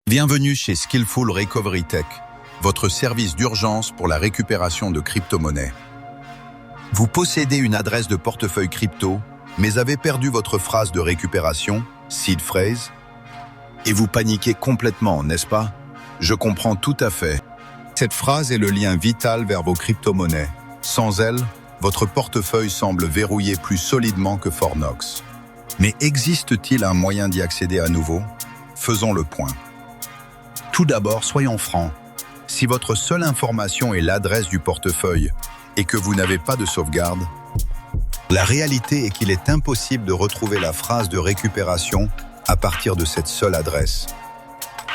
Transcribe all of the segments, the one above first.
Bienvenue chez Skillful Recovery Tech, votre service d'urgence pour la récupération de crypto-monnaies. Vous possédez une adresse de portefeuille crypto, mais avez perdu votre phrase de récupération, seed phrase, et vous paniquez complètement, n'est-ce pas? Je comprends tout à fait. Cette phrase est le lien vital vers vos crypto-monnaies. Sans elle, votre portefeuille semble verrouillé plus solidement que Fort Knox. Mais existe-t-il un moyen d'y accéder à nouveau? Faisons le point. Tout d'abord, soyons francs. Si votre seule information est l'adresse du portefeuille et que vous n'avez pas de sauvegarde, la réalité est qu'il est impossible de retrouver la phrase de récupération à partir de cette seule adresse.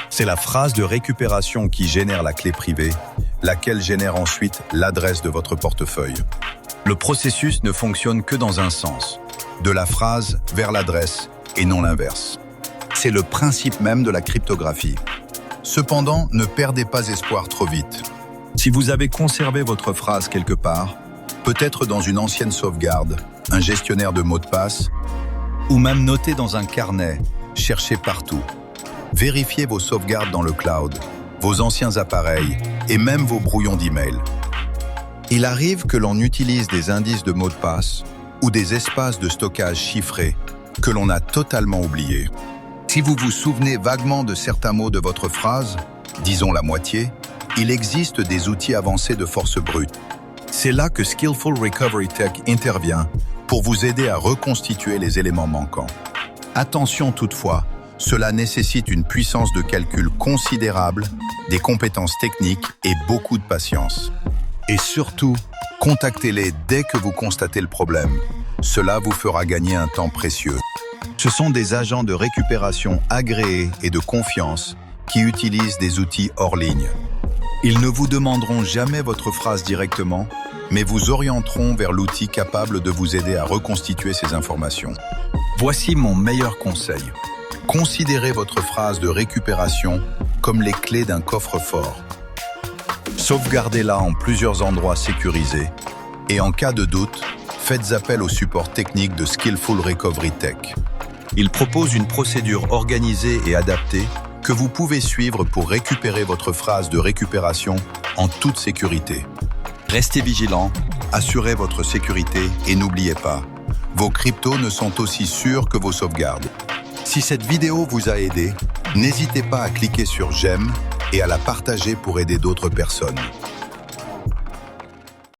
C'est la phrase de récupération qui génère la clé privée, laquelle génère ensuite l'adresse de votre portefeuille. Le processus ne fonctionne que dans un sens, de la phrase vers l'adresse et non l'inverse. C'est le principe même de la cryptographie. Cependant, ne perdez pas espoir trop vite. Si vous avez conservé votre phrase quelque part, peut-être dans une ancienne sauvegarde, un gestionnaire de mots de passe, ou même noté dans un carnet, cherchez partout. Vérifiez vos sauvegardes dans le cloud, vos anciens appareils et même vos brouillons d'email. Il arrive que l'on utilise des indices de mots de passe ou des espaces de stockage chiffrés que l'on a totalement oubliés. Si vous vous souvenez vaguement de certains mots de votre phrase, disons la moitié, il existe des outils avancés de force brute. C'est là que Skillful Recovery Tech intervient pour vous aider à reconstituer les éléments manquants. Attention toutefois, cela nécessite une puissance de calcul considérable, des compétences techniques et beaucoup de patience. Et surtout, contactez-les dès que vous constatez le problème. Cela vous fera gagner un temps précieux. Ce sont des agents de récupération agréés et de confiance qui utilisent des outils hors ligne. Ils ne vous demanderont jamais votre phrase directement, mais vous orienteront vers l'outil capable de vous aider à reconstituer ces informations. Voici mon meilleur conseil. Considérez votre phrase de récupération comme les clés d'un coffre-fort. Sauvegardez-la en plusieurs endroits sécurisés et en cas de doute, faites appel au support technique de Skillful Recovery Tech. Il propose une procédure organisée et adaptée que vous pouvez suivre pour récupérer votre phrase de récupération en toute sécurité. Restez vigilant, assurez votre sécurité et n'oubliez pas, vos cryptos ne sont aussi sûrs que vos sauvegardes. Si cette vidéo vous a aidé, n'hésitez pas à cliquer sur j'aime et à la partager pour aider d'autres personnes.